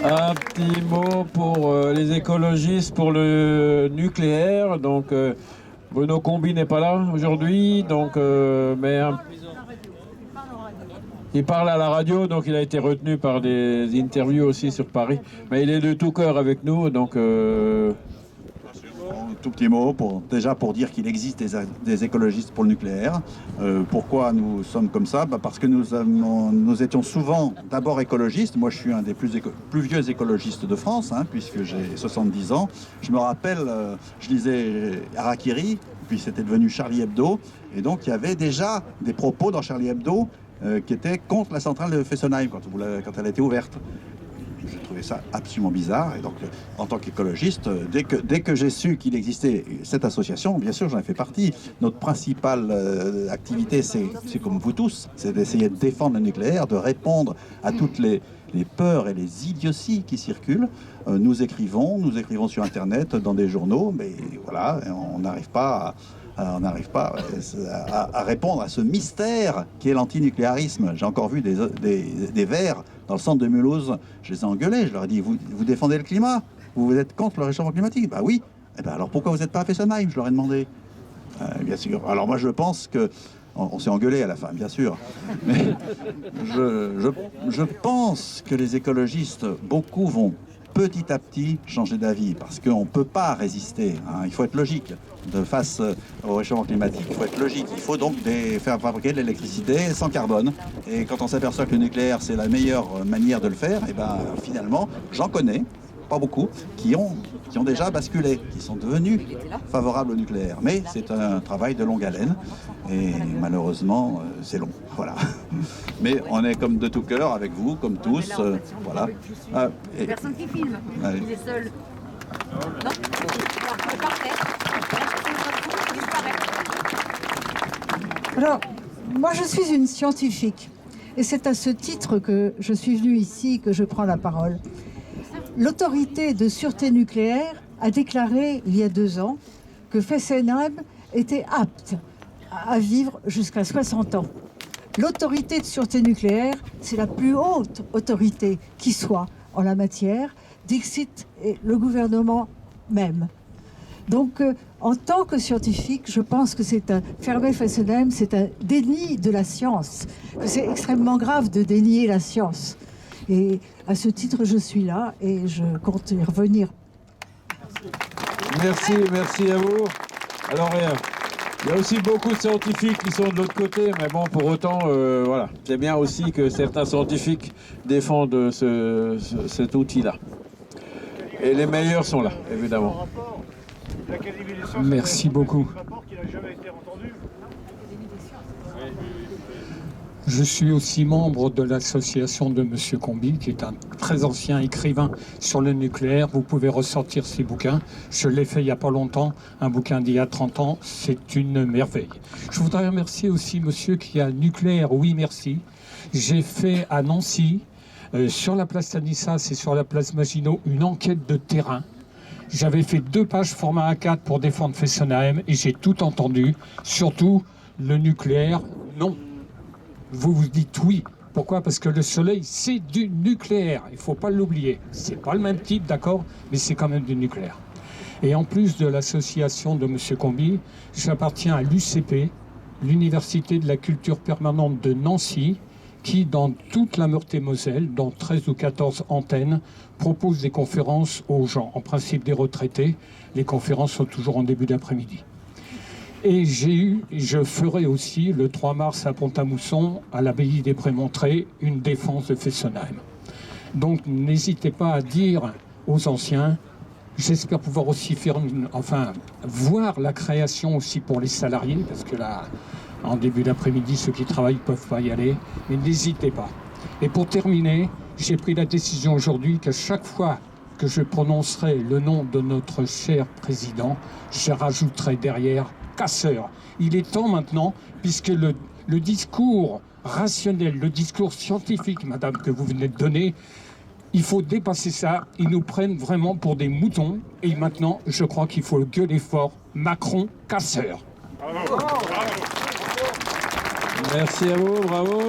Un petit mot pour les écologistes, pour le nucléaire. Donc, Bruno Combi n'est pas là aujourd'hui, donc, il parle à la radio, donc il a été retenu par des interviews aussi sur Paris. Mais il est de tout cœur avec nous, donc... Un tout petit mot déjà pour dire qu'il existe des écologistes pour le nucléaire. Pourquoi nous sommes comme ça? Parce que nous étions souvent d'abord écologistes. Moi, je suis un des plus vieux écologistes de France, puisque j'ai 70 ans. Je me rappelle, je lisais Harakiri, puis c'était devenu Charlie Hebdo. Et donc, il y avait déjà des propos dans Charlie Hebdo qui étaient contre la centrale de Fessenheim quand elle a été ouverte. J'ai trouvé ça absolument bizarre. Et donc, en tant qu'écologiste, dès que j'ai su qu'il existait cette association, bien sûr, j'en ai fait partie. Notre principale activité, c'est comme vous tous, c'est d'essayer de défendre le nucléaire, de répondre à toutes les peurs et les idioties qui circulent. Nous écrivons sur Internet, dans des journaux, mais voilà, on n'arrive pas à répondre à ce mystère qui est l'antinucléarisme. J'ai encore vu des Verts dans le centre de Mulhouse. Je les ai engueulés, je leur ai dit, vous défendez le climat, vous êtes contre le réchauffement climatique? Bah oui. Eh ben alors pourquoi vous n'êtes pas à Fessenheim? Je leur ai demandé. Bien sûr. Alors moi je pense que on s'est engueulé à la fin, bien sûr. Mais je pense que les écologistes, beaucoup vont petit à petit changer d'avis, parce qu'on ne peut pas résister. Il faut être logique face au réchauffement climatique. Il faut être logique. Il faut donc faire fabriquer de l'électricité sans carbone. Et quand on s'aperçoit que le nucléaire, c'est la meilleure manière de le faire, et ben finalement, j'en connais, pas beaucoup, qui ont déjà basculé, qui sont devenus favorables au nucléaire. Mais c'est un travail de longue haleine, et malheureusement, c'est long. Voilà. Mais on est comme de tout cœur avec vous, comme tous. Voilà. Personne qui filme. Il est seul. Non. Parfait. Alors, moi je suis une scientifique. Et c'est à ce titre que je suis venue ici que je prends la parole. L'autorité de sûreté nucléaire a déclaré il y a 2 ans que Fessenheim était apte à vivre jusqu'à 60 ans. L'autorité de sûreté nucléaire, c'est la plus haute autorité qui soit en la matière, dixit et le gouvernement même. Donc, en tant que scientifique, je pense que fermer Fessenheim, c'est un déni de la science, que c'est extrêmement grave de dénier la science. Et à ce titre, je suis là et je compte y revenir. Merci à vous. Alors, il y a aussi beaucoup de scientifiques qui sont de l'autre côté, mais bon, pour autant, voilà. C'est bien aussi que certains scientifiques défendent cet outil-là. Et les meilleurs sont là, évidemment. Merci beaucoup. Je suis aussi membre de l'association de Monsieur Combi, qui est un très ancien écrivain sur le nucléaire. Vous pouvez ressortir ses bouquins. Je l'ai fait il n'y a pas longtemps, un bouquin d'il y a 30 ans. C'est une merveille. Je voudrais remercier aussi monsieur qui a nucléaire. Oui, merci. J'ai fait à Nancy, sur la place Stanislas et sur la place Maginot, une enquête de terrain. J'avais fait 2 pages format A4 pour défendre Fessenheim et j'ai tout entendu. Surtout, le nucléaire, non. Vous vous dites oui. Pourquoi? Parce que le soleil, c'est du nucléaire. Il ne faut pas l'oublier. C'est pas le même type, d'accord, mais c'est quand même du nucléaire. Et en plus de l'association de M. Combi, j'appartiens à l'UCP, l'Université de la Culture Permanente de Nancy, qui, dans toute la Meurthe-et-Moselle, dans 13 ou 14 antennes, propose des conférences aux gens. En principe, des retraités. Les conférences sont toujours en début d'après-midi. Et je ferai aussi, le 3 mars à Pont-à-Mousson, à l'abbaye des Prémontrés, une défense de Fessenheim. Donc, n'hésitez pas à dire aux anciens, j'espère pouvoir aussi voir la création aussi pour les salariés, parce que là, en début d'après-midi, ceux qui travaillent ne peuvent pas y aller, mais n'hésitez pas. Et pour terminer, j'ai pris la décision aujourd'hui qu'à chaque fois que je prononcerai le nom de notre cher président, je rajouterai derrière casseur. Il est temps maintenant, puisque le discours rationnel, le discours scientifique, madame, que vous venez de donner, il faut dépasser ça. Ils nous prennent vraiment pour des moutons. Et maintenant, je crois qu'il faut gueuler fort. Macron, casseur. Bravo. Merci à vous, bravo.